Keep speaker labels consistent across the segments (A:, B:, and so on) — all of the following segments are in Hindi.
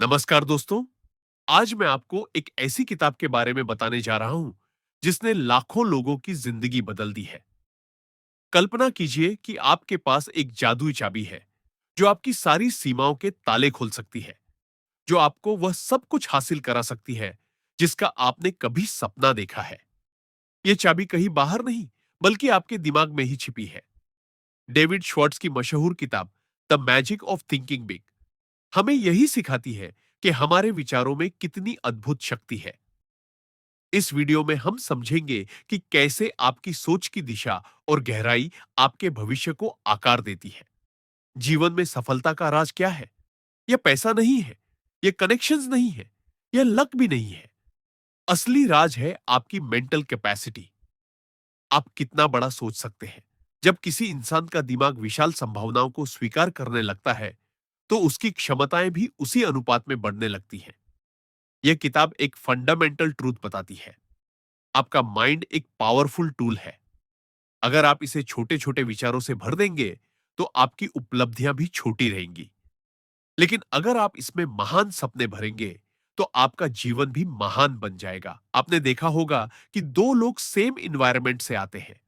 A: नमस्कार दोस्तों। आज मैं आपको एक ऐसी किताब के बारे में बताने जा रहा हूं जिसने लाखों लोगों की जिंदगी बदल दी है। कल्पना कीजिए कि आपके पास एक जादुई चाबी है जो आपकी सारी सीमाओं के ताले खोल सकती है, जो आपको वह सब कुछ हासिल करा सकती है जिसका आपने कभी सपना देखा है। यह चाबी कहीं बाहर नहीं, बल्कि आपके दिमाग में ही छिपी है। डेविड श्वार्ट्ज की मशहूर किताब the magic of thinking big हमें यही सिखाती है कि हमारे विचारों में कितनी अद्भुत शक्ति है। इस वीडियो में हम समझेंगे कि कैसे आपकी सोच की दिशा और गहराई आपके भविष्य को आकार देती है। जीवन में सफलता का राज क्या है? यह पैसा नहीं है, यह कनेक्शंस नहीं है, यह लक भी नहीं है। असली राज है आपकी मेंटल कैपेसिटी। आप कितना बड़ा सोच सकते हैं। जब किसी इंसान का दिमाग विशाल संभावनाओं को स्वीकार करने लगता है, तो उसकी क्षमताएं भी उसी अनुपात में बढ़ने लगती हैं। यह किताब एक फंडामेंटल ट्रूथ बताती है। आपका माइंड एक पावरफुल टूल है। अगर आप इसे छोटे-छोटे विचारों से भर देंगे, तो आपकी उपलब्धियां भी छोटी रहेंगी। लेकिन अगर आप इसमें महान सपने भरेंगे, तो आपका जीवन भी महान बन जाएगा। आपने देखा होगा कि दो लोग सेम इन्वायरमेंट से आते हैं।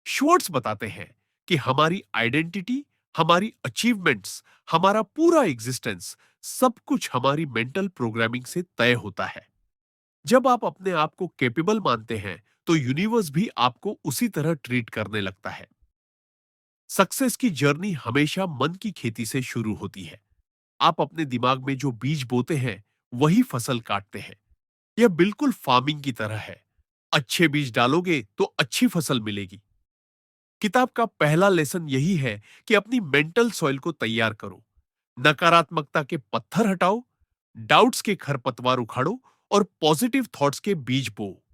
A: श्वार्ट्ज बताते हैं कि हमारी आइडेंटिटी, हमारी अचीवमेंट्स, हमारा पूरा एग्जिस्टेंस, सब कुछ हमारी मेंटल प्रोग्रामिंग से तय होता है। जब आप अपने आप को कैपेबल मानते हैं, तो यूनिवर्स भी आपको उसी तरह ट्रीट करने लगता है। सक्सेस की जर्नी हमेशा मन की खेती से शुरू होती है। आप अपने दिमाग में जो बीज बोते हैं, वही फसल काटते हैं। यह बिल्कुल फार्मिंग की तरह है। अच्छे बीज डालोगे तो अच्छी फसल मिलेगी। किताब का पहला लेसन यही है कि अपनी मेंटल सॉइल को तैयार करो। नकारात्मकता के पत्थर हटाओ, डाउट्स के खरपतवार उखाड़ो और पॉजिटिव थॉट्स के बीज बो।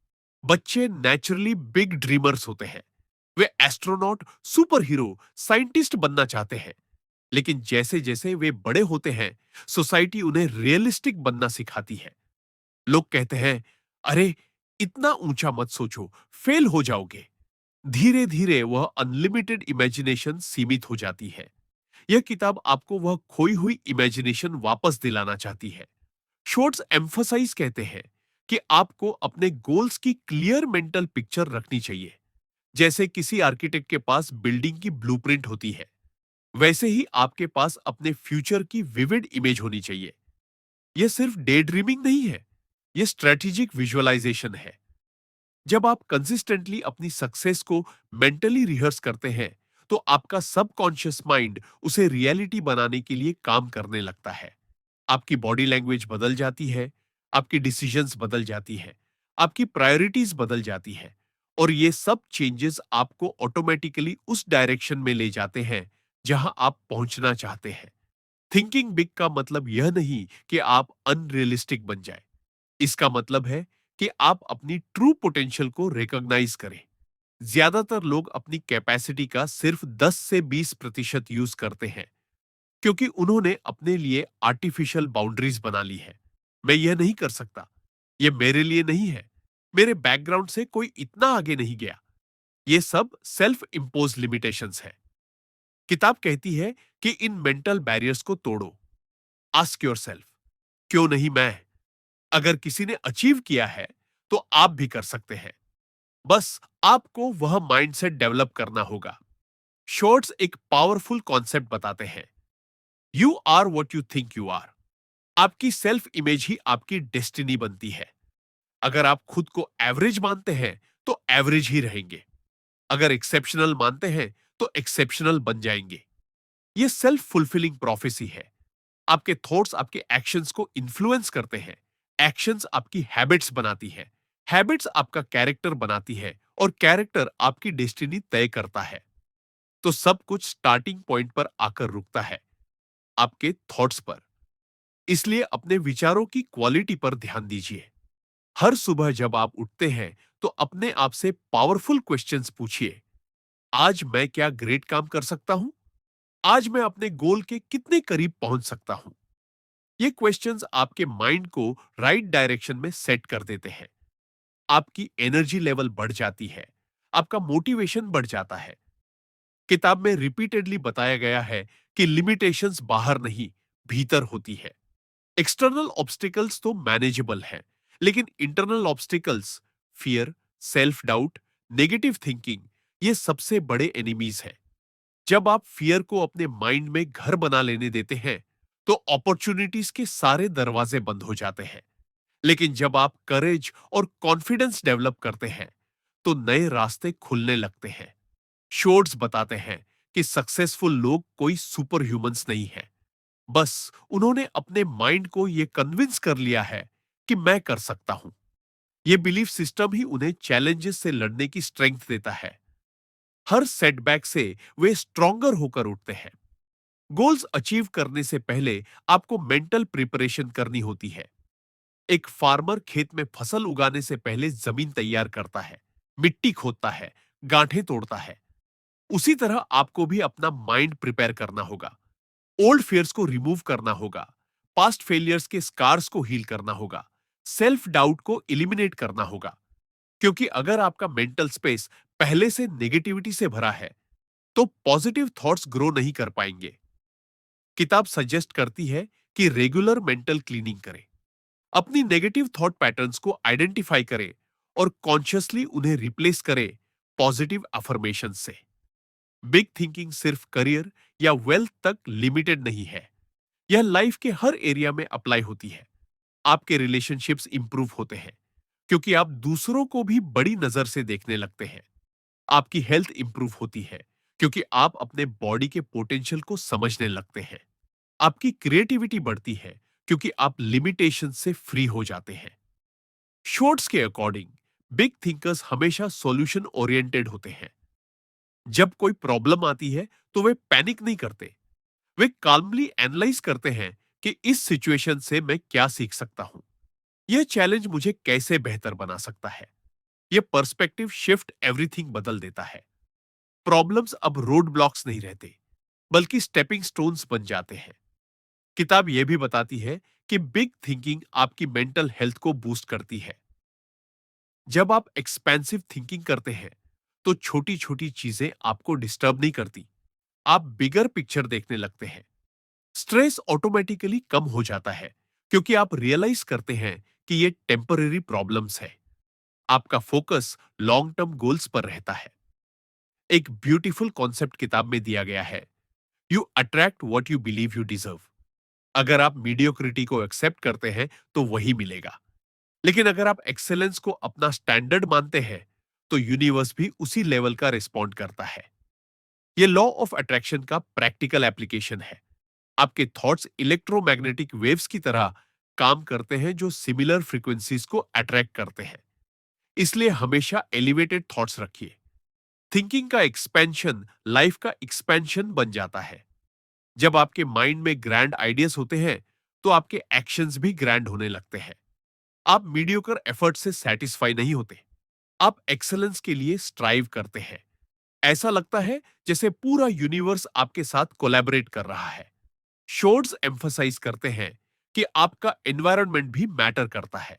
A: बच्चे नेचुरली बिग ड्रीमर्स होते हैं। वे एस्ट्रोनॉट, सुपर हीरो, साइंटिस्ट बनना चाहते हैं। लेकिन जैसे जैसे वे बड़े होते हैं, सोसाइटी उन्हें रियलिस्टिक बनना सिखाती है। लोग कहते हैं, अरे इतना ऊंचा मत सोचो, फेल हो जाओगे। धीरे धीरे वह अनलिमिटेड इमेजिनेशन सीमित हो जाती है। यह किताब आपको वह खोई हुई इमेजिनेशन वापस दिलाना चाहती है। शॉर्ट्स एम्फसाइज कहते हैं कि आपको अपने गोल्स की क्लियर मेंटल पिक्चर रखनी चाहिए। जैसे किसी आर्किटेक्ट के पास बिल्डिंग की ब्लूप्रिंट होती है, वैसे ही आपके पास अपने फ्यूचर की विविड इमेज होनी चाहिए। यह सिर्फ डे ड्रीमिंग नहीं है, यह स्ट्रेटेजिक विजुअलाइजेशन है। जब आप कंसिस्टेंटली अपनी सक्सेस को मेंटली रिहर्स करते हैं, तो आपका सबकॉन्शियस माइंड उसे रियलिटी बनाने के लिए काम करने लगता है। आपकी बॉडी लैंग्वेज बदल जाती है, आपकी डिसीजंस बदल जाती है, आपकी प्रायोरिटीज बदल जाती है, और ये सब चेंजेस आपको ऑटोमेटिकली उस डायरेक्शन में ले जाते हैं जहां आप पहुंचना चाहते हैं। थिंकिंग बिग का मतलब यह नहीं कि आप अनरियलिस्टिक बन जाए। इसका मतलब है कि आप अपनी ट्रू पोटेंशियल को रिकॉग्नाइज करें। ज्यादातर लोग अपनी कैपेसिटी का सिर्फ 10 से 20% यूज करते हैं, क्योंकि उन्होंने अपने लिए आर्टिफिशियल बाउंड्रीज बना ली है। मैं यह नहीं कर सकता, यह मेरे लिए नहीं है, मेरे बैकग्राउंड से कोई इतना आगे नहीं गया। ये सब सेल्फ इम्पोज लिमिटेशंस है। किताब कहती है कि इन मेंटल बैरियर्स को तोड़ो। आस्क योरसेल्फ, क्यों नहीं मैं? अगर किसी ने अचीव किया है, तो आप भी कर सकते हैं। बस आपको वह माइंडसेट डेवलप करना होगा। शॉर्ट्स एक पावरफुल कॉन्सेप्ट बताते हैं। You are what you think you are. आपकी सेल्फ इमेज ही आपकी डेस्टिनी बनती है। अगर आप खुद को एवरेज मानते हैं, तो एवरेज ही रहेंगे। अगर एक्सेप्शनल मानते हैं, तो एक्सेप्शनल बन जाएंगे। यह सेल्फ फुलफिलिंग प्रोफेसी है। आपके थॉट्स आपके एक्शंस को इन्फ्लुएंस करते हैं। एक्शंस आपकी हैबिट्स बनाती है। हैबिट्स आपका कैरेक्टर बनाती है, और कैरेक्टर आपकी डेस्टिनी तय करता है। तो सब कुछ स्टार्टिंग पॉइंट पर आकर रुकता है, आपके थॉट्स पर। इसलिए अपने विचारों की क्वालिटी पर ध्यान दीजिए। हर सुबह जब आप उठते हैं, तो अपने आप से पावरफुल क्वेश्चंस पूछिए। आज मैं क्या ग्रेट काम कर सकता हूं? आज मैं अपने गोल के कितने करीब पहुंच सकता हूं? ये क्वेश्चंस आपके माइंड को राइट डायरेक्शन में सेट कर देते हैं। आपकी एनर्जी लेवल बढ़ जाती है, आपका मोटिवेशन बढ़ जाता है। किताब में रिपीटेडली बताया गया है कि लिमिटेशंस बाहर नहीं, भीतर होती है। एक्सटर्नल ऑब्स्टिकल्स तो मैनेजेबल है, लेकिन internal obstacles, fear, self doubt, negative thinking, ये सबसे बड़े एनिमीज हैं। जब आप फियर को अपने माइंड में घर बना लेने देते हैं, तो अपॉर्चुनिटीज के सारे दरवाजे बंद हो जाते हैं। लेकिन जब आप करेज और कॉन्फिडेंस डेवलप करते हैं, तो नए रास्ते खुलने लगते हैं। शोर्ट्स बताते हैं कि सक्सेसफुल लोग कोई सुपर ह्यूमंस नहीं है, बस उन्होंने अपने माइंड को यह कन्विंस कर लिया है कि मैं कर सकता हूं। यह बिलीफ सिस्टम ही उन्हें चैलेंजेस से लड़ने की स्ट्रेंथ देता है। हर सेटबैक से वे स्ट्रॉन्गर होकर उठते हैं। गोल्स अचीव करने से पहले आपको मेंटल प्रिपरेशन करनी होती है। एक फार्मर खेत में फसल उगाने से पहले जमीन तैयार करता है, मिट्टी खोदता है, गांठें तोड़ता है। उसी तरह आपको भी अपना माइंड प्रिपेयर करना होगा। ओल्ड फियर्स को रिमूव करना होगा, पास्ट फेलियर्स के स्कार्स को हील करना होगा, सेल्फ डाउट को इलिमिनेट करना होगा। क्योंकि अगर आपका मेंटल स्पेस पहले से नेगेटिविटी से भरा है, तो पॉजिटिव थॉट्स ग्रो नहीं कर पाएंगे। किताब सजेस्ट करती है कि रेगुलर मेंटल क्लीनिंग करें, अपनी नेगेटिव थॉट पैटर्न्स को आइडेंटिफाई करें और कॉन्शियसली उन्हें रिप्लेस करें पॉजिटिव अफर्मेशन से। बिग थिंकिंग सिर्फ करियर या वेल्थ तक लिमिटेड नहीं है, यह लाइफ के हर एरिया में अप्लाई होती है। आपके रिलेशनशिप्स इंप्रूव होते हैं क्योंकि आप दूसरों को भी बड़ी नजर से देखने लगते हैं। आपकी हेल्थ इंप्रूव होती है क्योंकि आप अपने बॉडी के पोटेंशियल को समझने लगते हैं। आपकी क्रिएटिविटी बढ़ती है क्योंकि आप लिमिटेशन से फ्री हो जाते हैं। शोर्ट्स के अकॉर्डिंग बिग थिंकर्स हमेशा सॉल्यूशन ओरिएंटेड होते हैं। जब कोई प्रॉब्लम आती है तो वे पैनिक नहीं करते, वे काल्मली एनालाइज करते हैं कि इस सिचुएशन से मैं क्या सीख सकता हूं, यह चैलेंज मुझे कैसे बेहतर बना सकता है। यह पर्सपेक्टिव शिफ्ट एवरीथिंग बदल देता है। प्रॉब्लम्स अब रोड ब्लॉक्स नहीं रहते, बल्कि स्टेपिंग स्टोन्स बन जाते हैं। किताब यह भी बताती है कि बिग थिंकिंग आपकी मेंटल हेल्थ को बूस्ट करती है। जब आप एक्सपेंसिव थिंकिंग करते हैं, तो छोटी छोटी चीजें आपको डिस्टर्ब नहीं करती, आप बिगर पिक्चर देखने लगते हैं। स्ट्रेस ऑटोमेटिकली कम हो जाता है क्योंकि आप रियलाइज करते हैं कि ये टेम्पररी प्रॉब्लम्स है। आपका फोकस लॉन्ग टर्म गोल्स पर रहता है। एक ब्यूटीफुल कॉन्सेप्ट किताब में दिया गया है, you attract what you believe you deserve. अगर आप मीडियोक्रिटी को एक्सेप्ट करते हैं, तो वही मिलेगा। लेकिन अगर आप एक्सेलेंस को अपना स्टैंडर्ड मानते हैं, तो यूनिवर्स भी उसी लेवल का रिस्पॉन्ड करता है। यह लॉ ऑफ अट्रैक्शन का प्रैक्टिकल एप्लीकेशन है। आपके थॉट्स इलेक्ट्रोमैग्नेटिक वेव्स की तरह काम करते हैं जो सिमिलर फ्रीक्वेंसीज को अट्रैक्ट करते हैं। इसलिए हमेशा एलिवेटेड थॉट्स रखिए। थिंकिंग का एक्सपेंशन लाइफ का एक्सपेंशन बन जाता है। जब आपके माइंड में ग्रैंड आइडियाज होते हैं, तो आपके एक्शंस भी ग्रैंड होने लगते हैं। आप मीडियोकर एफर्ट से सेटिस्फाई नहीं होते, आप एक्सेलेंस के लिए स्ट्राइव करते हैं। ऐसा लगता है जैसे पूरा यूनिवर्स आपके साथ कोलैबोरेट कर रहा है। शोर्ट्स एम्फसाइज करते हैं कि आपका एनवायरनमेंट भी मैटर करता है।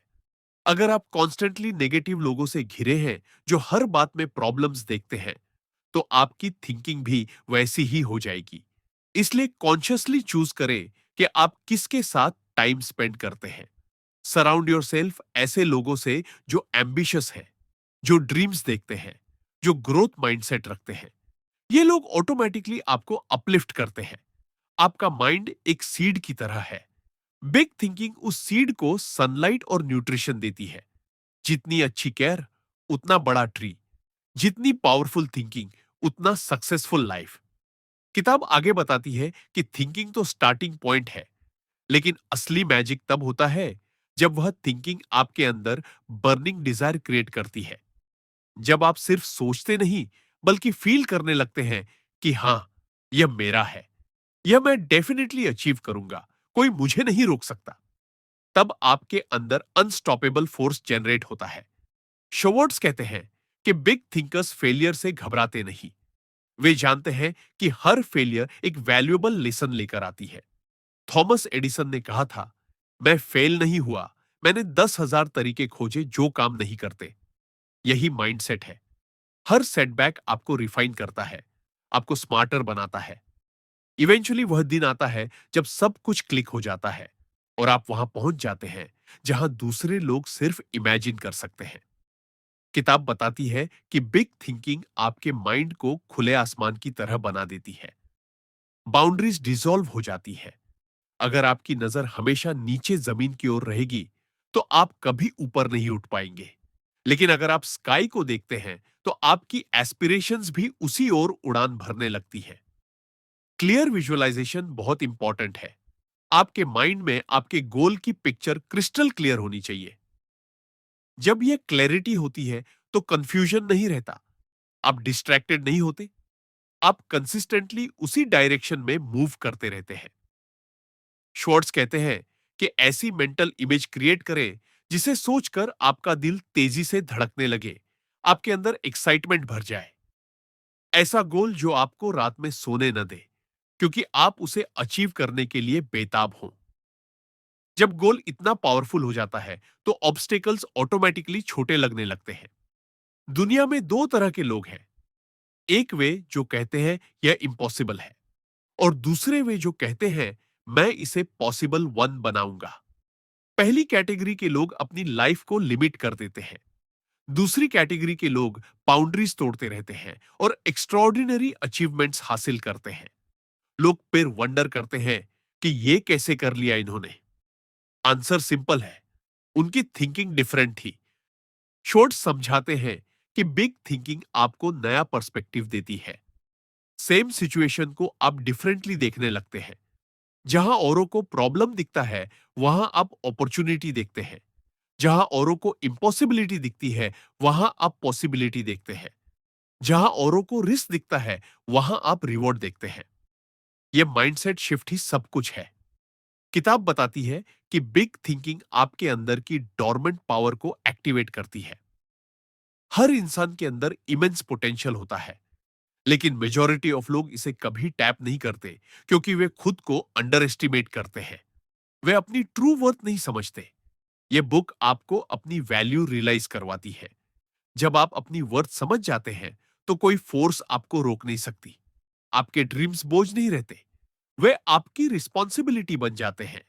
A: अगर आप कॉन्स्टेंटली नेगेटिव लोगों से घिरे हैं जो हर बात में प्रॉब्लम्स देखते हैं, तो आपकी थिंकिंग भी वैसी ही हो जाएगी। इसलिए कॉन्शियसली चूज करें कि आप किसके साथ टाइम स्पेंड करते हैं। सराउंड योरसेल्फ ऐसे लोगों से जो एम्बिशियस है, जो ड्रीम्स देखते हैं, जो ग्रोथ माइंडसेट रखते हैं। ये लोग ऑटोमेटिकली आपको अपलिफ्ट करते हैं। आपका माइंड एक सीड की तरह है। बिग थिंकिंग उस सीड को सनलाइट और न्यूट्रिशन देती है। जितनी अच्छी केयर, उतना बड़ा ट्री। जितनी पावरफुल थिंकिंग, उतना सक्सेसफुल लाइफ। किताब आगे बताती है कि थिंकिंग तो स्टार्टिंग पॉइंट है, लेकिन असली मैजिक तब होता है जब वह थिंकिंग आपके अंदर बर्निंग डिजायर क्रिएट करती है। जब आप सिर्फ सोचते नहीं, बल्कि फील करने लगते हैं कि हां, यह मेरा है, यह मैं डेफिनेटली अचीव करूंगा, कोई मुझे नहीं रोक सकता। तब आपके अंदर अनस्टॉपेबल फोर्स जनरेट होता है। शोवर्ट्स कहते हैं कि बिग थिंकर्स फेलियर से घबराते नहीं। वे जानते हैं कि हर फेलियर एक वैल्यूएबल लेसन लेकर आती है। थॉमस एडिसन ने कहा था, मैं फेल नहीं हुआ, मैंने 10,000 तरीके खोजे जो काम नहीं करते। यही माइंडसेट है। हर सेटबैक आपको रिफाइन करता है, आपको स्मार्टर बनाता है। इवेंचुअली वह दिन आता है जब सब कुछ क्लिक हो जाता है। और आप वहां पहुंच जाते हैं जहां दूसरे लोग सिर्फ इमेजिन कर सकते हैं। किताब बताती है कि बिग थिंकिंग आपके माइंड को खुले आसमान की तरह बना देती है। बाउंड्रीज डिसॉल्व हो जाती है। अगर आपकी नजर हमेशा नीचे जमीन की ओर रहेगी, तो आप कभी ऊपर नहीं उठ पाएंगे। लेकिन अगर आप स्काई को देखते हैं, तो आपकी एस्पिरेशंस भी उसी ओर उड़ान भरने लगती है। क्लियर विजुअलाइजेशन बहुत इंपॉर्टेंट है। आपके माइंड में आपके गोल की पिक्चर क्रिस्टल क्लियर होनी चाहिए। जब यह क्लैरिटी होती है, तो कंफ्यूजन नहीं रहता, आप डिस्ट्रैक्टेड नहीं होते, आप कंसिस्टेंटली उसी डायरेक्शन में मूव करते रहते हैं। शॉर्ट्स कहते हैं कि ऐसी मेंटल इमेज क्रिएट करें जिसे सोचकर आपका दिल तेजी से धड़कने लगे, आपके अंदर एक्साइटमेंट भर जाए। ऐसा गोल जो आपको रात में सोने न दे, क्योंकि आप उसे अचीव करने के लिए बेताब हों। जब गोल इतना पावरफुल हो जाता है, तो ऑब्स्टेकल्स ऑटोमेटिकली छोटे लगने लगते हैं। दुनिया में दो तरह के लोग हैं। एक वे जो कहते हैं यह इम्पॉसिबल है, और दूसरे वे जो कहते हैं मैं इसे पॉसिबल वन बनाऊंगा। पहली कैटेगरी के लोग अपनी लाइफ को लिमिट कर देते हैं। दूसरी कैटेगरी के लोग बाउंड्रीज तोड़ते रहते हैं और एक्स्ट्रॉर्डिनरी अचीवमेंट्स हासिल करते हैं। लोग फिर वंडर करते हैं कि ये कैसे कर लिया इन्होंने। आंसर सिंपल है, उनकी थिंकिंग डिफरेंट थी। शॉर्ट समझाते हैं कि बिग थिंकिंग आपको नया पर्सपेक्टिव देती है। सेम सिचुएशन को आप डिफरेंटली देखने लगते हैं। जहां औरों को प्रॉब्लम दिखता है, वहां आप अपॉर्चुनिटी देखते हैं। जहां औरों को इम्पॉसिबिलिटी दिखती है, वहां आप पॉसिबिलिटी देखते हैं। जहां औरों को रिस्क दिखता है, वहां आप रिवॉर्ड देखते हैं। यह माइंडसेट शिफ्ट ही सब कुछ है। किताब बताती है कि बिग थिंकिंग आपके अंदर की डोरमेंट पावर को एक्टिवेट करती है। हर इंसान के अंदर इमेंस पोटेंशियल होता है, लेकिन मेजॉरिटी ऑफ लोग इसे कभी टैप नहीं करते, क्योंकि वे खुद को अंडर एस्टिमेट करते हैं। वे अपनी ट्रू वर्थ नहीं समझते। यह बुक आपको अपनी वैल्यू रियलाइज करवाती है। जब आप अपनी वर्थ समझ जाते हैं, तो कोई फोर्स आपको रोक नहीं सकती। आपके ड्रीम्स बोझ नहीं रहते, वे आपकी रिस्पॉन्सिबिलिटी बन जाते हैं।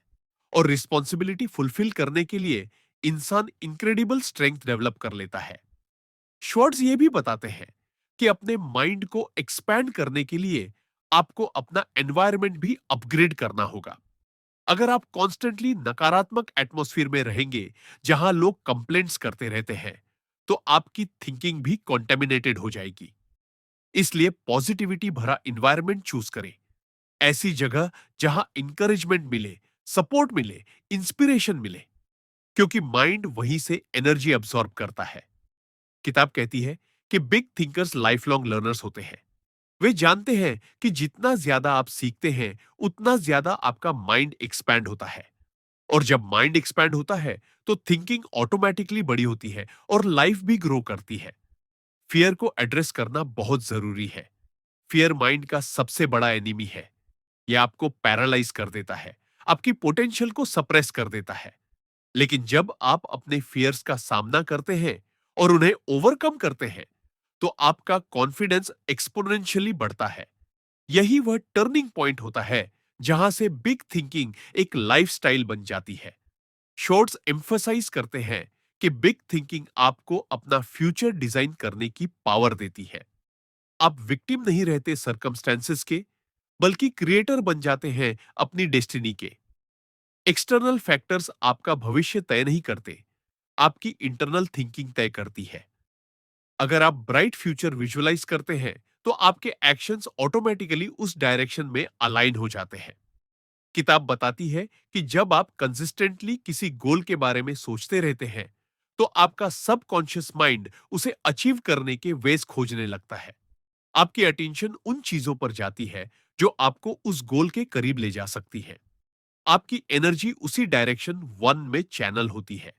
A: और रिस्पॉन्सिबिलिटी फुलफिल करने के लिए इंसान इनक्रेडिबल स्ट्रेंथ डेवलप कर लेता है। शॉर्ट्स ये भी बताते हैं कि अपने माइंड को एक्सपैंड करने के लिए आपको अपना एनवायरनमेंट भी अपग्रेड करना होगा। अगर आप कॉन्स्टेंटली नकारात्मक एटमॉस्फेयर में रहेंगे, जहां लोग कंप्लेंट्स करते रहते हैं, तो आपकी थिंकिंग भी कॉन्टेमिनेटेड हो जाएगी। इसलिए पॉजिटिविटी भरा इन्वायरमेंट चूज करें। ऐसी जगह जहां इंकरेजमेंट मिले, सपोर्ट मिले, इंस्पिरेशन मिले, क्योंकि माइंड वहीं से एनर्जी अब्सॉर्ब करता है। किताब कहती है कि big thinkers life long learners होते हैं। वे जानते हैं कि जितना ज्यादा आप सीखते हैं, उतना ज्यादा आपका माइंड एक्सपैंड होता है। और जब माइंड एक्सपैंड होता है, तो थिंकिंग ऑटोमेटिकली बड़ी होती है और लाइफ भी ग्रो करती है। फियर को एड्रेस करना बहुत जरूरी है। फियर माइंड का सबसे बड़ा एनिमी है। यह आपको पैरालाइज कर देता है, आपकी पोटेंशियल को सप्रेस कर देता है। लेकिन जब आप अपने फियर्स का सामना करते हैं और उन्हें ओवरकम करते हैं, तो आपका कॉन्फिडेंस एक्सपोनेंशियली बढ़ता है। यही वह टर्निंग पॉइंट होता है जहां से बिग थिंकिंग एक लाइफस्टाइल बन जाती है। शॉर्ट्स एम्फसाइज करते हैं कि बिग थिंकिंग आपको अपना फ्यूचर डिजाइन करने की पावर देती है। आप विक्टिम नहीं रहते सरकमस्टेंसेस के, बल्कि क्रिएटर बन जाते हैं अपनी डेस्टिनी के। एक्सटर्नल फैक्टर्स आपका भविष्य तय नहीं करते, आपकी इंटरनल थिंकिंग तय करती है। अगर आप ब्राइट फ्यूचर विजुअलाइज करते हैं, तो आपके एक्शंस ऑटोमेटिकली उस डायरेक्शन में अलाइन हो जाते हैं। किताब बताती है कि जब आप कंसिस्टेंटली किसी गोल के बारे में सोचते रहते हैं, तो आपका सबकॉन्शियस माइंड उसे अचीव करने के वेज खोजने लगता है। आपकी अटेंशन उन चीजों पर जाती है जो आपको उस गोल के करीब ले जा सकती है। आपकी एनर्जी उसी डायरेक्शन वन में चैनल होती है,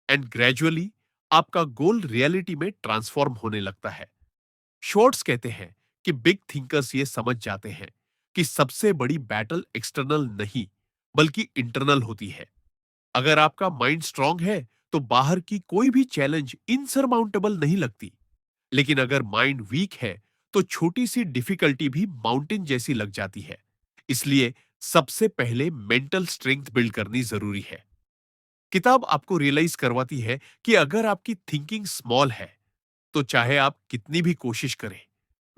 A: एंड ग्रेजुअली आपका गोल रियलिटी में ट्रांसफॉर्म होने लगता है। शॉर्ट्स कहते हैं कि बिग थिंकर्स ये समझ जाते हैं कि सबसे बड़ी बैटल एक्सटर्नल नहीं, बल्कि इंटरनल होती है। अगर आपका माइंड स्ट्रांग है, तो बाहर की कोई भी चैलेंज इनसरमाउंटेबल नहीं लगती। लेकिन अगर माइंड वीक है, तो छोटी सी डिफिकल्टी भी माउंटेन जैसी लग जाती है। इसलिए सबसे पहले मेंटल स्ट्रेंथ बिल्ड करनी जरूरी है। किताब आपको रियलाइज करवाती है कि अगर आपकी थिंकिंग स्मॉल है, तो चाहे आप कितनी भी कोशिश करें,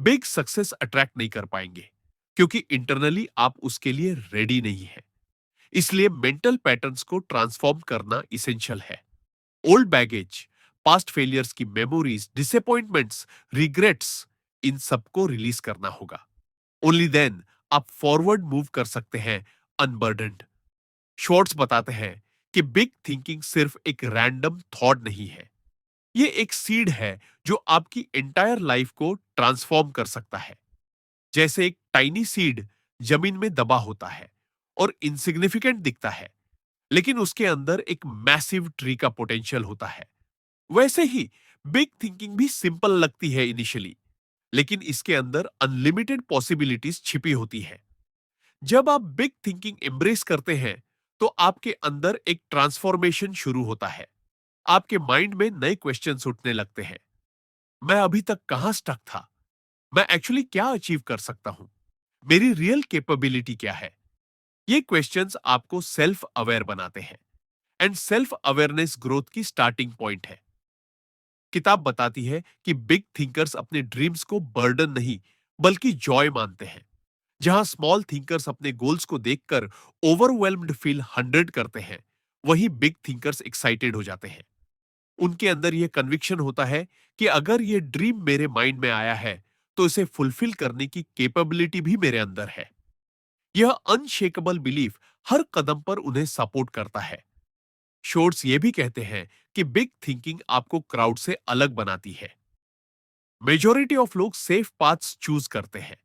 A: बिग सक्सेस अट्रैक्ट नहीं कर पाएंगे, क्योंकि इंटरनली आप उसके लिए रेडी नहीं है। इसलिए मेंटल पैटर्न्स को ट्रांसफॉर्म करना इसेंशियल है। ओल्ड बैगेज, पास्ट फेलियर्स की मेमोरीज, डिसअपॉइंटमेंट्स, रिग्रेट्स, इन सबको रिलीज करना होगा। ओनली देन आप फॉरवर्ड मूव कर सकते हैं अनबर्डन्ड। शॉर्ट्स बताते हैं कि बिग थिंकिंग सिर्फ एक रैंडम थॉट नहीं है, ये एक सीड है जो आपकी एंटायर लाइफ को ट्रांसफॉर्म कर सकता है। जैसे एक टाइनी सीड जमीन में दबा होता है और इनसिग्निफिकेंट दिखता है, लेकिन उसके अंदर एक मैसिव ट्री का पोटेंशियल होता है। वैसे ही बिग थिंकिंग भी सिंपल लगती है इनिशियली, लेकिन इसके अंदर अनलिमिटेड पॉसिबिलिटीज छिपी होती है। जब आप बिग थिंकिंग एम्ब्रेस करते हैं, तो आपके अंदर एक ट्रांसफॉर्मेशन शुरू होता है। आपके माइंड में नए क्वेश्चंस उठने लगते हैं। मैं अभी तक कहां स्टक था? मैं एक्चुअली क्या अचीव कर सकता हूं? मेरी रियल कैपेबिलिटी क्या है? ये क्वेश्चंस आपको सेल्फ अवेयर बनाते हैं, एंड सेल्फ अवेयरनेस ग्रोथ की स्टार्टिंग पॉइंट है। किताब बताती है कि बिग थिंकर्स अपने ड्रीम्स को बर्डन नहीं, बल्कि जॉय मानते हैं। जहां स्मॉल थिंकर्स अपने गोल्स को देखकर ओवरवेल्म्ड फील 100 करते हैं, वहीं बिग थिंकर्स एक्साइटेड हो जाते हैं। उनके अंदर यह कन्विक्शन होता है कि अगर यह ड्रीम मेरे माइंड में आया है, तो इसे फुलफिल करने की कैपेबिलिटी भी मेरे अंदर है। यह अनशेकेबल बिलीफ हर कदम पर उन्हें सपोर्ट करता है। शोर्ट्स ये भी कहते हैं कि बिग थिंकिंग आपको क्राउड से अलग बनाती है। मेजॉरिटी ऑफ लोग सेफ पाथ्स चूज करते हैं।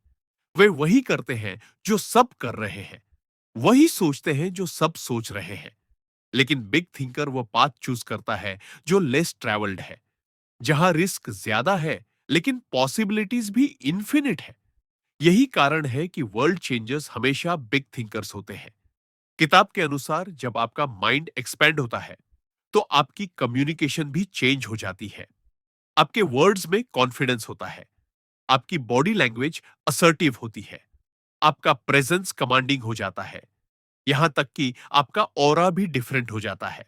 A: वे वही करते हैं जो सब कर रहे हैं, वही सोचते हैं जो सब सोच रहे हैं। लेकिन बिग थिंकर वो पाथ चूज करता है जो लेस ट्रैवल्ड है, जहां रिस्क ज्यादा है, लेकिन पॉसिबिलिटीज भी इन्फिनिट है। यही कारण है कि वर्ल्ड चेंजर्स हमेशा बिग थिंकर्स होते हैं। किताब के अनुसार जब आपका माइंड एक्सपेंड होता है, तो आपकी कम्युनिकेशन भी चेंज हो जाती है। आपके वर्ड्स में कॉन्फिडेंस होता है, आपकी बॉडी लैंग्वेज असर्टिव होती है, आपका प्रेजेंस कमांडिंग हो जाता है, यहां तक कि आपका ऑरा भी डिफरेंट हो जाता है।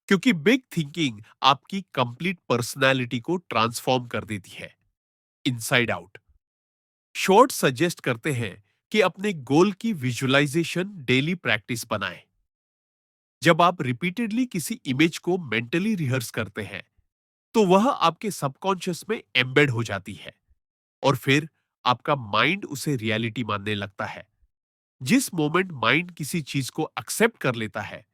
A: क्योंकि बिग थिंकिंग आपकी कंप्लीट पर्सनालिटी को ट्रांसफॉर्म कर देती है, इनसाइड आउट। शॉर्ट सजेस्ट करते हैं कि अपने गोल की विजुअलाइजेशन डेली प्रैक्टिस बनाएं। जब आप रिपीटेडली किसी इमेज को मेंटली रिहर्स करते हैं, तो वह आपके सबकॉन्शियस में एम्बेड हो जाती है, और फिर आपका माइंड उसे रियलिटी मानने लगता है। जिस मोमेंट माइंड किसी चीज को एक्सेप्ट कर लेता है,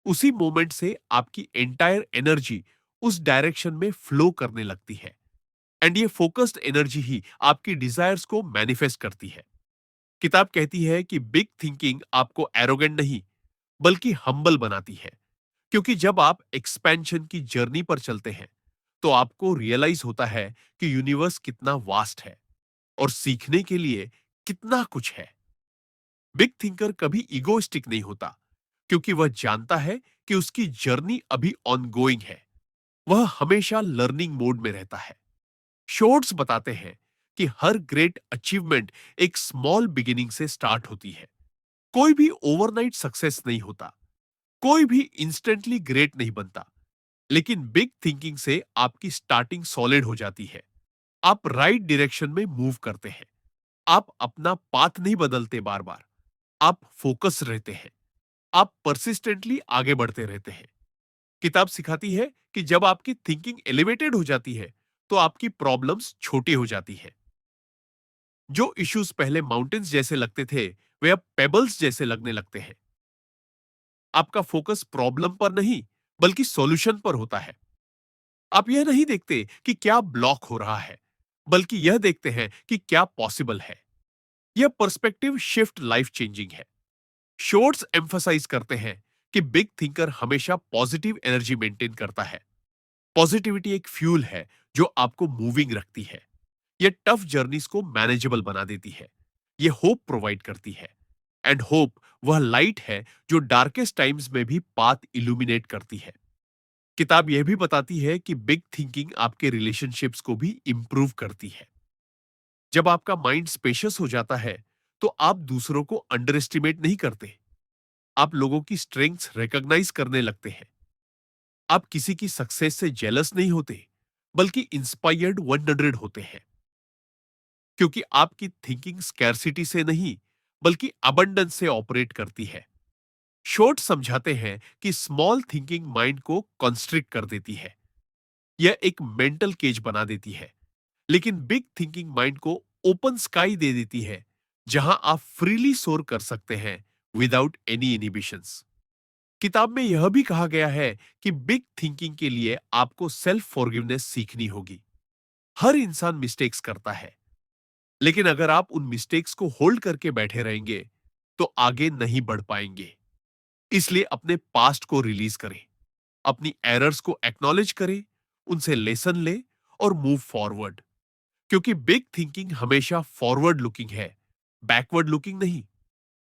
A: उसी मोमेंट से आपकी एंटायर एनर्जी उस डायरेक्शन में फ्लो करने लगती है, एंड ये फोकस्ड एनर्जी ही आपकी डिजायर्स को मैनिफेस्ट करती है। किताब कहती है कि बिग थिंकिंग आपको एरोगेंट नहीं, बल्कि हम्बल बनाती है। क्योंकि जब आप एक्सपेंशन की जर्नी पर चलते हैं, तो आपको रियलाइज होता है कि यूनिवर्स कितना वास्ट है और सीखने के लिए कितना कुछ है। बिग थिंकर कभी इगोइस्टिक नहीं होता, क्योंकि वह जानता है कि उसकी जर्नी अभी ऑनगोइंग है। वह हमेशा लर्निंग मोड में रहता है। शोर्ट्स बताते हैं कि हर ग्रेट अचीवमेंट एक स्मॉल बिगिनिंग से स्टार्ट होती है। कोई भी ओवरनाइट सक्सेस नहीं होता, कोई भी इंस्टेंटली ग्रेट नहीं बनता, लेकिन बिग थिंकिंग से आपकी स्टार्टिंग सॉलिड हो जाती है। आप राइट डायरेक्शन में मूव करते हैं। आप अपना पाथ नहीं बदलते बार बार, आप फोकस रहते हैं, आप परसिस्टेंटली आगे बढ़ते रहते हैं। किताब सिखाती है कि जब आपकी थिंकिंग एलिवेटेड हो जाती है, तो आपकी प्रॉब्लम्स छोटी हो जाती है। जो इश्यूज पहले माउंटेन्स जैसे लगते थे, वे अब पेबल्स जैसे लगने लगते हैं। आपका फोकस प्रॉब्लम पर नहीं, बल्कि सॉल्यूशन पर होता है। आप यह नहीं देखते कि क्या ब्लॉक हो रहा है, बल्कि यह देखते हैं कि क्या पॉसिबल है। यह पर्सपेक्टिव शिफ्ट लाइफ चेंजिंग है। शोर्ट्स एम्फसाइज करते हैं कि बिग थिंकर हमेशा पॉजिटिव एनर्जी मेंटेन करता है। पॉजिटिविटी एक फ्यूल है जो आपको मूविंग रखती है। यह टफ जर्नीज को मैनेजेबल बना देती है। यह होप प्रोवाइड करती है, एंड होप वह लाइट है जो डार्केस्ट टाइम्स में भी पाथ इल्यूमिनेट करती है। किताब यह भी बताती है कि बिग थिंकिंग आपके रिलेशनशिप्स को भी इंप्रूव करती है। जब आपका माइंड स्पेशियस हो जाता है, तो आप दूसरों को अंडर एस्टिमेट नहीं करते। आप लोगों की स्ट्रेंथ्स रिकॉग्नाइज करने लगते हैं। आप किसी की सक्सेस से जेलस नहीं होते, बल्कि इंस्पायर्ड 100 होते हैं, क्योंकि आपकी थिंकिंग स्कैरसिटी से नहीं, बल्कि अबंडेंस से ऑपरेट करती है। शॉर्ट समझाते हैं कि स्मॉल थिंकिंग माइंड को कॉन्स्ट्रिक्ट कर देती है, यह एक मेंटल केज बना देती है, लेकिन बिग थिंकिंग माइंड को ओपन स्काई दे देती है, जहां आप फ्रीली सोर कर सकते हैं विदाउट एनी इनिबिशंस। किताब में यह भी कहा गया है कि बिग थिंकिंग के लिए आपको सेल्फ फॉरगिवनेस सीखनी होगी। हर इंसान मिस्टेक्स करता है, लेकिन अगर आप उन मिस्टेक्स को होल्ड करके बैठे रहेंगे तो आगे नहीं बढ़ पाएंगे। इसलिए अपने पास्ट को रिलीज करें, अपनी एरर्स को एक्नॉलेज करें, उनसे लेसन ले और मूव फॉरवर्ड, क्योंकि बिग थिंकिंग हमेशा फॉरवर्ड लुकिंग है, बैकवर्ड लुकिंग नहीं।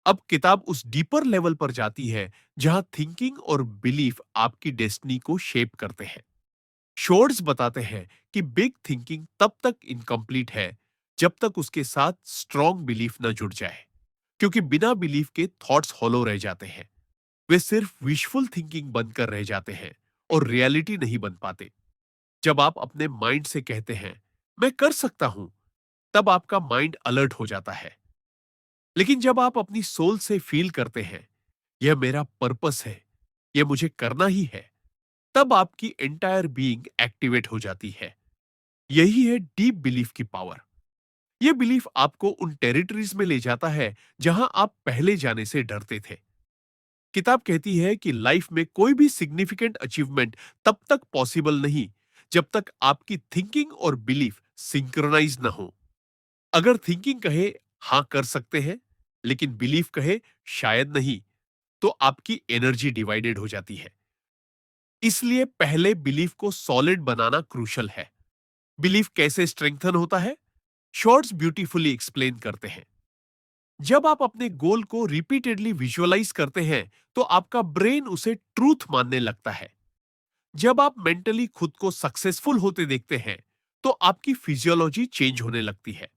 A: अब किताब उस डीपर लेवल पर जाती है जहां थिंकिंग और बिलीफ आपकी डेस्टिनी को शेप करते हैं। शोर्ट्स बताते हैं कि बिग थिंकिंग तब तक इनकम्प्लीट है जब तक उसके साथ स्ट्रॉन्ग बिलीफ न जुड़ जाए, क्योंकि बिना बिलीफ के थॉट्स हॉलो रह जाते हैं। वे सिर्फ विशफुल थिंकिंग बनकर रह जाते हैं और रियलिटी नहीं बन पाते। जब आप अपने माइंड से कहते हैं मैं कर सकता हूं, तब आपका माइंड अलर्ट हो जाता है। लेकिन जब आप अपनी सोल से फील करते हैं यह मेरा पर्पस है, यह मुझे करना ही है, तब आपकी एंटायर बीइंग एक्टिवेट हो जाती है। यही है डीप बिलीफ की पावर। यह बिलीफ आपको उन टेरिटरीज में ले जाता है जहां आप पहले जाने से डरते थे। किताब कहती है कि लाइफ में कोई भी सिग्निफिकेंट अचीवमेंट तब तक पॉसिबल नहीं जब तक आपकी थिंकिंग और बिलीफ सिंक्रोनाइज ना हो। अगर थिंकिंग कहे हां कर सकते हैं, लेकिन बिलीफ कहे शायद नहीं, तो आपकी एनर्जी डिवाइडेड हो जाती है। इसलिए पहले बिलीफ को सॉलिड बनाना क्रूशल है। बिलीफ कैसे स्ट्रेंथन होता है, शॉर्ट्स ब्यूटीफुली एक्सप्लेन करते हैं। जब आप अपने गोल को रिपीटेडली विजुअलाइज करते हैं तो आपका ब्रेन उसे ट्रूथ मानने लगता है। जब आप मेंटली खुद को सक्सेसफुल होते देखते हैं तो आपकी फिजियोलॉजी चेंज होने लगती है।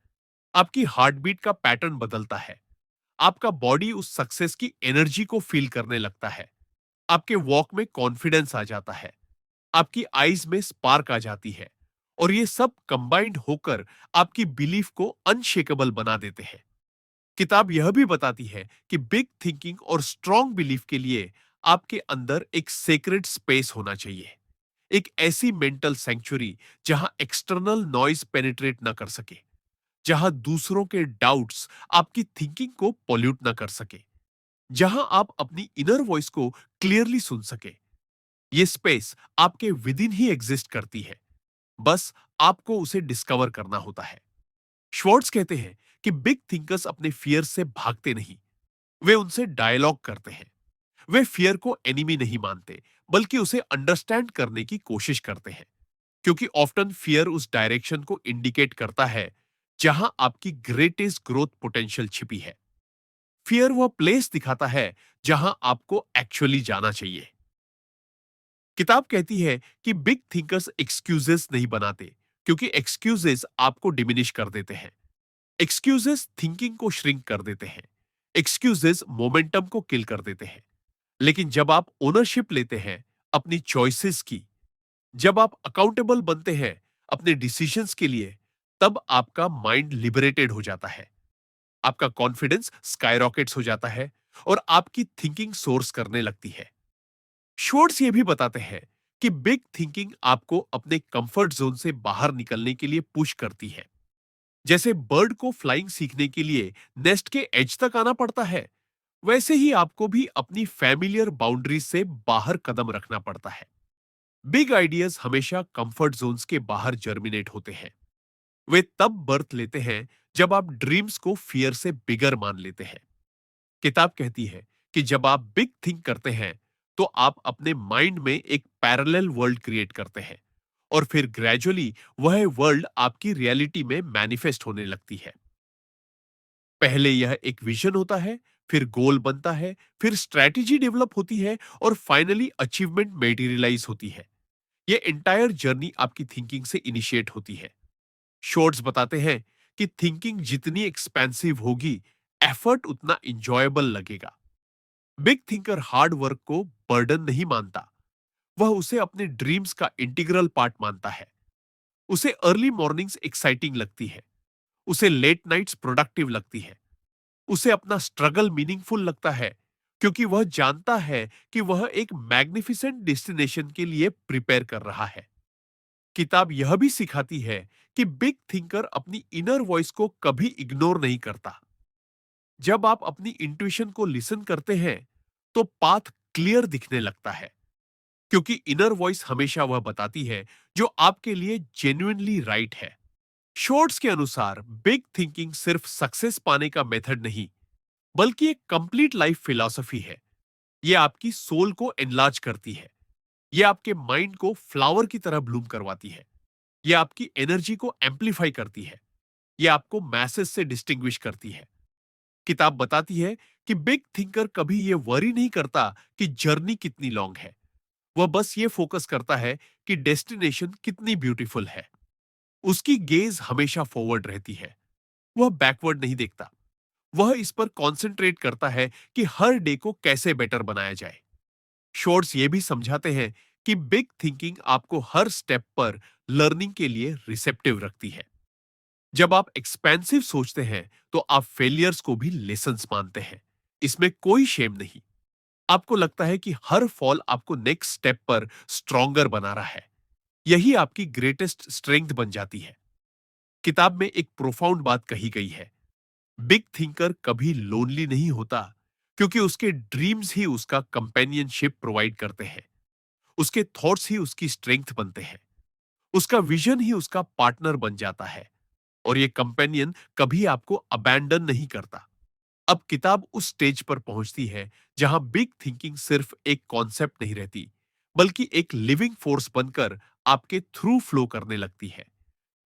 A: आपकी हार्ट बीट का पैटर्न बदलता है। आपका बॉडी उस सक्सेस की एनर्जी को फील करने लगता है। आपके वॉक में कॉन्फिडेंस आ जाता है। आपकी आईज में स्पार्क आ जाती है। और ये सब कंबाइंड होकर आपकी बिलीफ को अनशेकेबल बना देते हैं। किताब यह भी बताती है कि बिग थिंकिंग और स्ट्रॉन्ग बिलीफ के लिए आपके अंदर एक सेक्रेट स्पेस होना चाहिए। एक ऐसी मेंटल सेंचुरी जहां एक्सटर्नल नॉइज पेनिट्रेट ना कर सके, जहां दूसरों के डाउट्स आपकी थिंकिंग को पॉल्यूट ना कर सके, जहां आप अपनी इनर वॉइस को क्लियरली सुन सके। ये स्पेस आपके विद इन ही एग्जिस्ट करती है, बस आपको उसे डिस्कवर करना होता है। श्वार्ट्ज कहते हैं कि बिग थिंकर्स अपने फियर से भागते नहीं, वे उनसे डायलॉग करते हैं। वे फियर को एनिमी नहीं मानते, बल्कि उसे अंडरस्टैंड करने की कोशिश करते हैं, क्योंकि ऑफ्टन फियर उस डायरेक्शन को इंडिकेट करता है जहां आपकी ग्रेटेस्ट ग्रोथ पोटेंशियल छिपी है। फियर वह प्लेस दिखाता है जहां आपको एक्चुअली जाना चाहिए। किताब कहती है कि बिग थिंकर्स एक्सक्यूजेस नहीं बनाते, क्योंकि एक्सक्यूजेस आपको डिमिनिश कर देते हैं। एक्सक्यूजेस थिंकिंग को श्रिंक कर देते हैं। एक्सक्यूजेस मोमेंटम को किल कर देते हैं। लेकिन जब आप ओनरशिप लेते हैं अपनी चॉइसेस की, जब आप अकाउंटेबल बनते हैं अपने डिसीजंस के लिए, तब आपका माइंड लिबरेटेड हो जाता है। आपका कॉन्फिडेंस स्काईरॉकेट्स हो जाता है और आपकी थिंकिंग सोर्स करने लगती है। शोर्ट्स ये भी बताते हैं कि बिग थिंकिंग आपको अपने कंफर्ट जोन से बाहर निकलने के लिए पुश करती है। जैसे बर्ड को फ्लाइंग सीखने के लिए नेस्ट के एज तक आना पड़ता है, वैसे ही आपको भी अपनी फैमिलियर बाउंड्रीज से बाहर कदम रखना पड़ता है। बिग आइडियाज हमेशा कंफर्ट जोन्स के बाहर जर्मिनेट होते हैं। वे तब बर्थ लेते हैं जब आप ड्रीम्स को फियर से बिगर मान लेते हैं। किताब कहती है कि जब आप बिग थिंक करते हैं तो आप अपने माइंड में एक पैरेलल वर्ल्ड क्रिएट करते हैं, और फिर ग्रेजुअली वह वर्ल्ड आपकी रियलिटी में मैनिफेस्ट होने लगती है। पहले यह एक विजन होता है, फिर गोल बनता है, फिर स्ट्रैटेजी डेवलप होती है और फाइनली अचीवमेंट मेटीरियलाइज होती है। यह एंटायर जर्नी आपकी थिंकिंग से इनिशिएट होती है। शॉर्ट्स बताते हैं कि थिंकिंग जितनी एक्सपेंसिव होगी, एफर्ट उतना इंजॉयबल लगेगा। बिग थिंकर हार्ड वर्क को बर्डन नहीं मानता, वह उसे अपने ड्रीम्स का इंटीग्रल पार्ट मानता है। उसे अर्ली मॉर्निंग्स एक्साइटिंग लगती है, उसे लेट नाइट्स प्रोडक्टिव लगती है, उसे अपना स्ट्रगल मीनिंगफुल लगता है, क्योंकि वह जानता है कि वह एक मैग्निफिसेंट डेस्टिनेशन के लिए प्रिपेयर कर रहा है। किताब यह भी सिखाती है कि बिग थिंकर अपनी इनर वॉइस को कभी इग्नोर नहीं करता। जब आप अपनी इंट्यूशन को लिसन करते हैं, तो पाथ क्लियर दिखने लगता है, क्योंकि इनर वॉइस हमेशा वह बताती है जो आपके लिए जेन्युइनली राइट है। शॉर्ट्स के अनुसार बिग थिंकिंग सिर्फ सक्सेस पाने का मेथड नहीं, बल्कि एक कंप्लीट लाइफ फिलॉसफी है। यह आपकी सोल को एनलार्ज करती है, यह आपके माइंड को फ्लावर की तरह ब्लूम करवाती है, यह आपकी एनर्जी को एम्पलीफाई करती है, यह आपको मैसेज से डिस्टिंग्विश करती है। किताब बताती है कि बिग थिंकर कभी यह वरी नहीं करता कि जर्नी कितनी लॉन्ग है। वह बस ये फोकस करता है कि डेस्टिनेशन कितनी ब्यूटीफुल है। उसकी गेज हमेशा फॉरवर्ड रहती है, वह बैकवर्ड नहीं देखता। वह इस पर कॉन्सेंट्रेट करता है कि हर डे को कैसे बेटर बनाया जाए। शॉर्ट्स ये भी समझाते हैं कि बिग थिंकिंग आपको हर स्टेप पर लर्निंग के लिए रिसेप्टिव रखती है। जब आप एक्सपेंसिव सोचते हैं, तो आप फेलियर्स को भी लेसन्स मानते हैं। इसमें कोई शेम नहीं। आपको लगता है कि हर फॉल आपको नेक्स्ट स्टेप पर स्ट्रॉन्गर बना रहा है। यही आपकी ग्रेटेस्ट स्ट्रेंथ बन जाती है। किताब में एक प्रोफाउंड बात कही गई है, बिग थिंकर कभी लोनली नहीं होता, क्योंकि उसके ड्रीम्स ही उसका कंपेनियनशिप प्रोवाइड करते हैं। उसके थॉट्स ही उसकी स्ट्रेंथ बनते हैं, उसका विजन ही उसका पार्टनर बन जाता है, और ये कंपेनियन कभी आपको अबैंडन नहीं करता। अब किताब उस स्टेज पर पहुंचती है जहां बिग थिंकिंग सिर्फ एक कॉन्सेप्ट नहीं रहती, बल्कि एक लिविंग फोर्स बनकर आपके थ्रू फ्लो करने लगती है।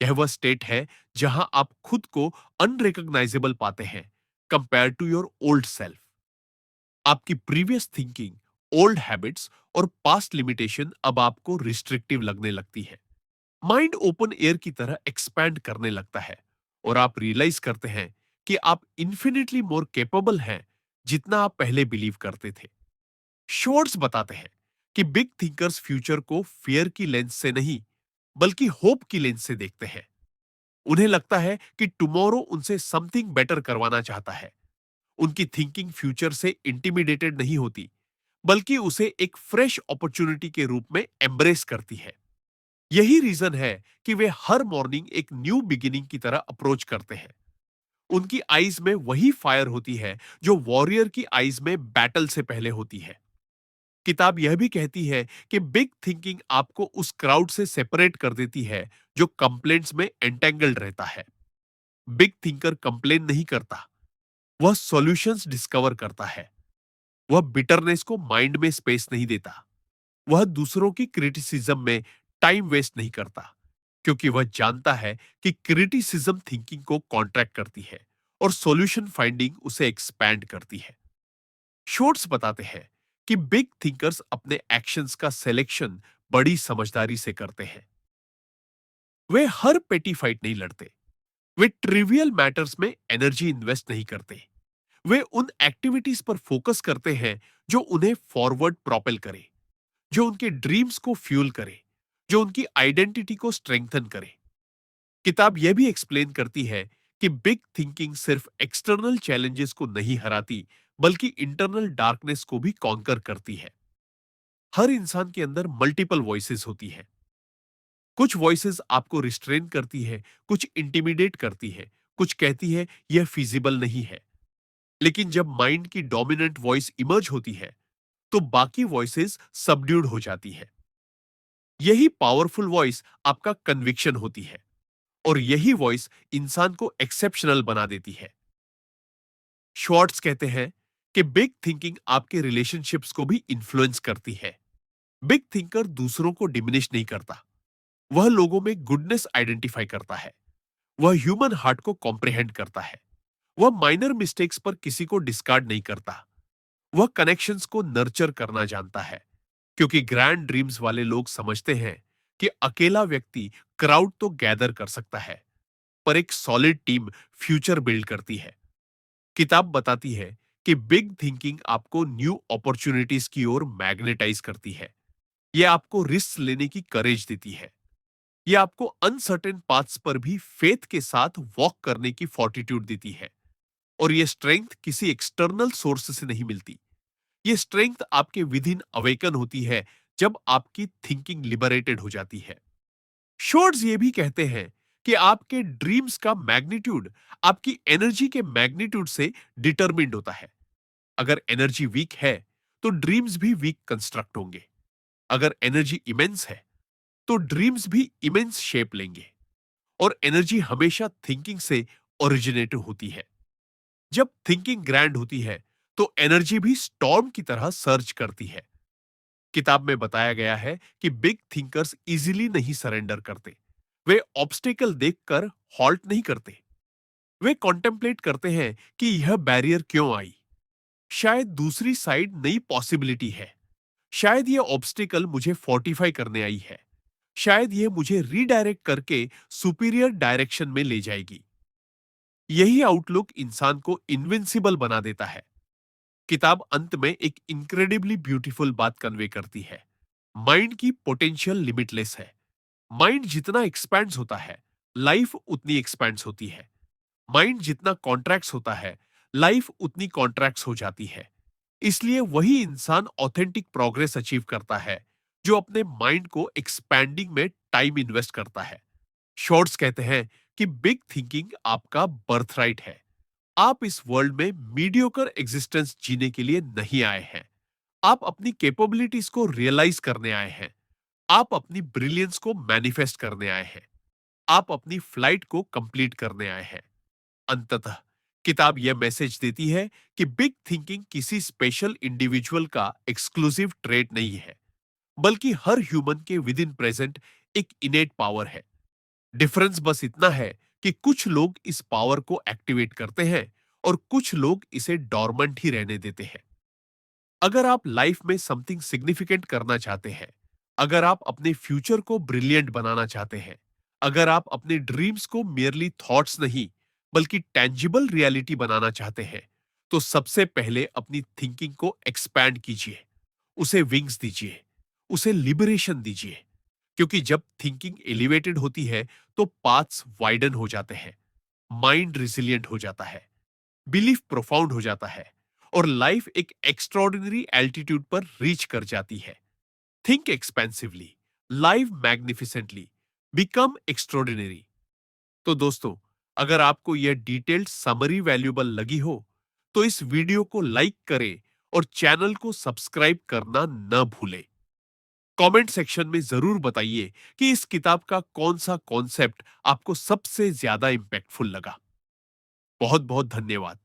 A: यह वह स्टेट है जहां आप खुद को अनरिकॉग्नाइजेबल पाते हैं compare to your old self. आपकी प्रीवियस थिंकिंग, ओल्ड हैबिट्स और पास्ट लिमिटेशन अब आपको रिस्ट्रिक्टिव लगने लगती है। माइंड ओपन एयर की तरह एक्सपैंड करने लगता है, और आप रियलाइज करते हैं कि आप इन्फिनिटली मोर केपेबल हैं जितना आप पहले बिलीव करते थे। शॉर्ट्स बताते हैं कि बिग थिंकर्स फ्यूचर को फियर की लेंस से नहीं, बल्कि होप की लेंस से देखते हैं। उन्हें लगता है कि टुमारो उनसे समथिंग बेटर करवाना चाहता है। उनकी थिंकिंग फ्यूचर से इंटिमिडेटेड नहीं होती, बल्कि उसे एक फ्रेश अपॉर्चुनिटी के रूप में एम्ब्रेस करती है। यही रीजन है कि वे हर मॉर्निंग एक न्यू बिगिनिंग की तरह अप्रोच करते हैं। उनकी आईज में वही फायर होती है जो वॉरियर की आईज में बैटल से पहले होती है। किताब यह भी कहती है कि बिग थिंकिंग आपको उस क्राउड से सेपरेट कर देती है जो कंप्लेंट्स में एंटेंगल्ड रहता है। बिग थिंकर कंप्लेन नहीं करता, वह सॉल्यूशंस डिस्कवर करता है। वह बिटरनेस को माइंड में स्पेस नहीं देता। वह दूसरों की क्रिटिसिज्म में टाइम वेस्ट नहीं करता, क्योंकि वह जानता है कि क्रिटिसिज्म थिंकिंग को कॉन्ट्रैक्ट करती है और सॉल्यूशन फाइंडिंग उसे एक्सपैंड करती है। शोर्ट्स बताते हैं कि बिग थिंकर्स अपने एक्शंस का सिलेक्शन बड़ी समझदारी से करते हैं। वे हर पेटी फाइट नहीं लड़ते, वे ट्रिवियल मैटर्स में एनर्जी इन्वेस्ट नहीं करते। वे उन एक्टिविटीज पर फोकस करते हैं जो उन्हें फॉरवर्ड प्रोपेल करे, जो उनके ड्रीम्स को फ्यूल करे, जो उनकी आइडेंटिटी को स्ट्रेंथन करे। किताब यह भी एक्सप्लेन करती है कि बिग थिंकिंग सिर्फ एक्सटर्नल चैलेंजेस को नहीं हराती, बल्कि इंटरनल डार्कनेस को भी कॉन्कर करती है। हर इंसान के अंदर मल्टीपल वॉइसेस होती है। कुछ वॉइसेस आपको रिस्ट्रेन करती है, कुछ इंटिमिडेट करती है, कुछ कहती है यह फिजिबल नहीं है। लेकिन जब माइंड की डोमिनेंट वॉइस इमर्ज होती है, तो बाकी वॉइसेस सबड्यूड हो जाती है। यही पावरफुल वॉइस आपका कन्विक्शन होती है, और यही वॉइस इंसान को एक्सेप्शनल बना देती है। शॉर्ट्स कहते हैं कि बिग थिंकिंग आपके रिलेशनशिप्स को भी इन्फ्लुएंस करती है। बिग थिंकर दूसरों को डिमिनिश नहीं करता, वह लोगों में गुडनेस आइडेंटिफाई करता है। वह ह्यूमन हार्ट को कॉम्प्रिहेंड करता है। वह माइनर मिस्टेक्स पर किसी को डिस्कार्ड नहीं करता। वह कनेक्शंस को नर्चर करना जानता है, क्योंकि ग्रैंड ड्रीम्स वाले लोग समझते हैं कि अकेला व्यक्ति क्राउड तो गैदर कर सकता है, पर एक सॉलिड टीम फ्यूचर बिल्ड करती है। किताब बताती है कि बिग थिंकिंग आपको न्यू अपॉर्चुनिटीज की ओर मैग्नेटाइज करती है। यह आपको रिस्क लेने की करेज देती है। यह आपको अनसर्टेन पाथ्स पर भी फेथ के साथ वॉक करने की फॉर्टिट्यूड देती है। और यह स्ट्रेंथ किसी एक्सटर्नल सोर्स से नहीं मिलती। यह स्ट्रेंथ आपके विद इन अवेकन होती है जब आपकी थिंकिंग लिबरेटेड हो जाती है। शोर्ट्स ये भी कहते हैं कि आपके ड्रीम्स का मैग्नीट्यूड आपकी एनर्जी के मैग्नीट्यूड से डिटरमिन्ड होता है। अगर एनर्जी वीक है तो ड्रीम्स भी वीक कंस्ट्रक्ट होंगे। अगर एनर्जी इमेंस है तो ड्रीम्स भी इमेंस शेप लेंगे। और एनर्जी हमेशा थिंकिंग से ओरिजिनेट होती है। जब थिंकिंग ग्रैंड होती है तो एनर्जी भी स्टॉर्म की तरह सर्ज करती है। किताब में बताया गया है कि बिग थिंकर्स इजीली नहीं सरेंडर करते। वे ऑब्स्टेकल देखकर हॉल्ट नहीं करते। वे कॉन्टेम्पलेट करते हैं कि यह बैरियर क्यों आई। शायद दूसरी साइड नई पॉसिबिलिटी है। शायद यह ऑब्स्टेकल मुझे फोर्टिफाई करने आई है। शायद यह मुझे रीडायरेक्ट करके सुपीरियर डायरेक्शन में ले जाएगी। यही आउटलुक इंसान को इनविंसिबल बना देता है। किताब अंत में एक इनक्रेडिबली ब्यूटीफुल बात कन्वे करती है। माइंड की पोटेंशियल लिमिटलेस है। माइंड जितना एक्सपैंड्स होता है, लाइफ उतनी एक्सपैंड्स होती है। माइंड जितना कॉन्ट्रैक्ट्स होता है, लाइफ उतनी कॉन्ट्रैक्ट्स हो जाती है। इसलिए वही इंसान ऑथेंटिक प्रोग्रेस अचीव करता है जो अपने माइंड को एक्सपैंडिंग में टाइम इन्वेस्ट करता है। शॉर्ट्स कहते हैं कि बिग थिंकिंग आपका बर्थराइट है। आप इस वर्ल्ड में मीडियोकर एग्जिस्टेंस जीने के लिए नहीं आए हैं। आप अपनी कैपेबिलिटीज को रियलाइज करने आए हैं। आप अपनी ब्रिलियंस को मैनिफेस्ट करने आए हैं। आप अपनी फ्लाइट को कंप्लीट करने आए हैं। अंततः किताब यह मैसेज देती है कि बिग थिंकिंग किसी स्पेशल इंडिविजुअल का एक्सक्लूसिव ट्रेट नहीं है, बल्कि हर ह्यूमन के विद इन प्रेजेंट एक इनेट पावर है। डिफरेंस बस इतना है कि कुछ लोग इस पावर को एक्टिवेट करते हैं और कुछ लोग इसे डॉर्मेंट ही रहने देते हैं। अगर आप लाइफ में समथिंग सिग्निफिकेंट करना चाहते हैं, अगर आप अपने फ्यूचर को ब्रिलियंट बनाना चाहते हैं, अगर आप अपने ड्रीम्स को मियरली थॉट्स नहीं बल्कि टेंजिबल रियलिटी बनाना चाहते हैं, तो सबसे पहले अपनी थिंकिंग को एक्सपैंड कीजिए, उसे विंग्स दीजिए, उसे लिबरेशन दीजिए। क्योंकि जब थिंकिंग एलिवेटेड होती है तो पाथ्स वाइडन हो जाते हैं, माइंड रिसिलियंट हो जाता है, बिलीफ प्रोफाउंड हो जाता है और लाइफ एक एक्स्ट्रॉर्डिनरी एल्टीट्यूड पर रीच कर जाती है। Think expensively, live magnificently, become extraordinary. तो दोस्तों, अगर आपको यह डिटेल्ड समरी वैल्यूएबल लगी हो तो इस वीडियो को लाइक करें और चैनल को सब्सक्राइब करना न भूलें। कमेंट सेक्शन में जरूर बताइए कि इस किताब का कौन सा कॉन्सेप्ट आपको सबसे ज्यादा इंपैक्टफुल लगा। बहुत बहुत धन्यवाद।